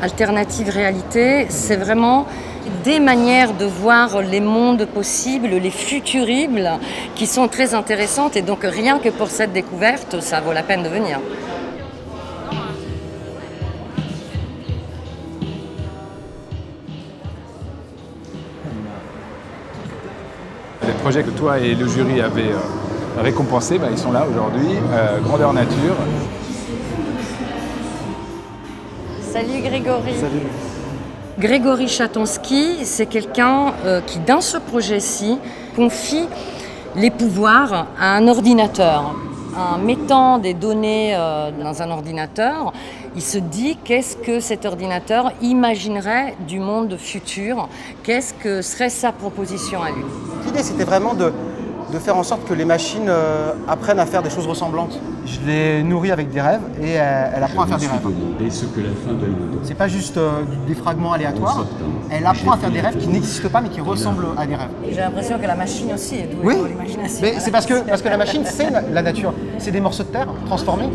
Alternative réalité, c'est vraiment des manières de voir les mondes possibles, les futuribles, qui sont très intéressantes. Et donc rien que pour cette découverte, ça vaut la peine de venir. Les projets que toi et le jury avez récompensés, ils sont là aujourd'hui. Grandeur nature. Salut Grégory. Salut. Grégory Chatonsky, c'est quelqu'un qui, dans ce projet-ci, confie les pouvoirs à un ordinateur. En mettant des données dans un ordinateur, il se dit qu'est-ce que cet ordinateur imaginerait du monde futur, qu'est-ce que serait sa proposition à lui. L'idée, c'était vraiment de faire en sorte que les machines apprennent à faire des choses ressemblantes. Je les nourris avec des rêves et elle apprend à faire des rêves. C'est pas juste des fragments aléatoires, elle apprend à faire des rêves qui n'existent pas mais qui ressemblent à des rêves. J'ai l'impression que la machine aussi est douée pour l'imagination. Mais c'est parce que la machine, c'est la nature. C'est des morceaux de terre transformés.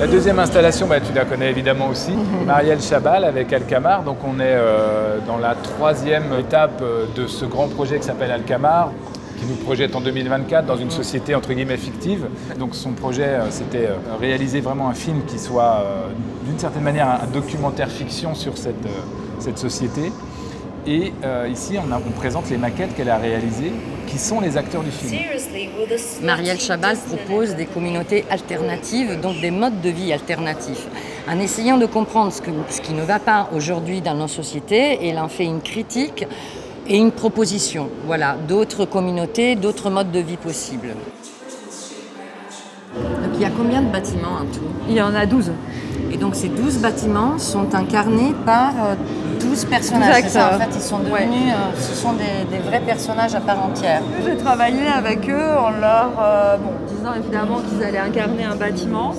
La deuxième installation, tu la connais évidemment aussi, Marielle Chabal avec Alcamar. Donc on est dans la troisième étape de ce grand projet qui s'appelle Alcamar, qui nous projette en 2024 dans une société entre guillemets fictive. Donc son projet, c'était réaliser vraiment un film qui soit d'une certaine manière un documentaire fiction sur cette société. Et ici, on présente les maquettes qu'elle a réalisées, qui sont les acteurs du film. Marielle Chabal propose des communautés alternatives, donc des modes de vie alternatifs. En essayant de comprendre ce qui ne va pas aujourd'hui dans nos sociétés, elle en fait une critique et une proposition, voilà, d'autres communautés, d'autres modes de vie possibles. Donc il y a combien de bâtiments en tout? Il y en a 12. Et donc ces 12 bâtiments sont incarnés par 12 personnages. Ça, en fait, ils sont devenus, ce sont des vrais personnages à part entière. J'ai travaillé avec eux en leur disant évidemment qu'ils allaient incarner un bâtiment,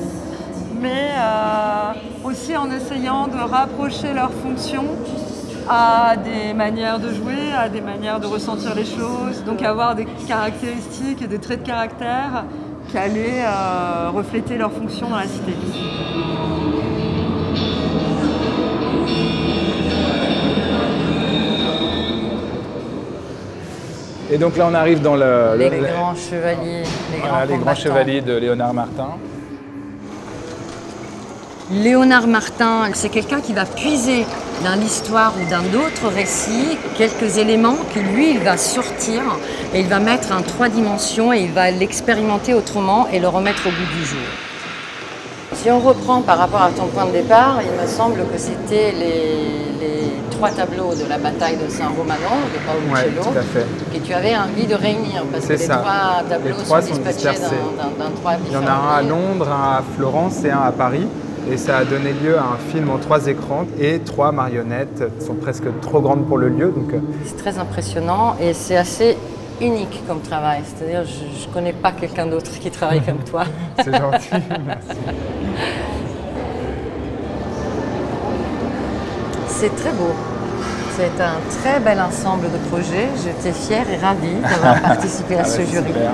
mais aussi en essayant de rapprocher leurs fonctions à des manières de jouer, à des manières de ressentir les choses, donc avoir des caractéristiques et des traits de caractère qui allaient refléter leurs fonctions dans la cité. Et donc là, on arrive dans les grands chevaliers, les grands chevaliers de Léonard Martin. Léonard Martin, c'est quelqu'un qui va puiser dans l'histoire ou dans d'autres récits quelques éléments que lui, il va sortir et il va mettre en 3 dimensions et il va l'expérimenter autrement et le remettre au goût du jour. Si on reprend par rapport à ton point de départ, il me semble que c'était les 3 tableaux de la bataille de San Romano, de Paolo Uccello, que tu avais envie de réunir parce que les 3 tableaux sont dispatchés dans 3 différents Il y en a un à Londres, un à Florence et un à Paris. Et ça a donné lieu à un film en 3 écrans et 3 marionnettes qui sont presque trop grandes pour le lieu. C'est très impressionnant et c'est assez unique comme travail. C'est-à-dire je ne connais pas quelqu'un d'autre qui travaille comme toi. C'est gentil, merci. C'est très beau. C'est un très bel ensemble de projets. J'étais fière et ravie d'avoir participé à ce jury. Super.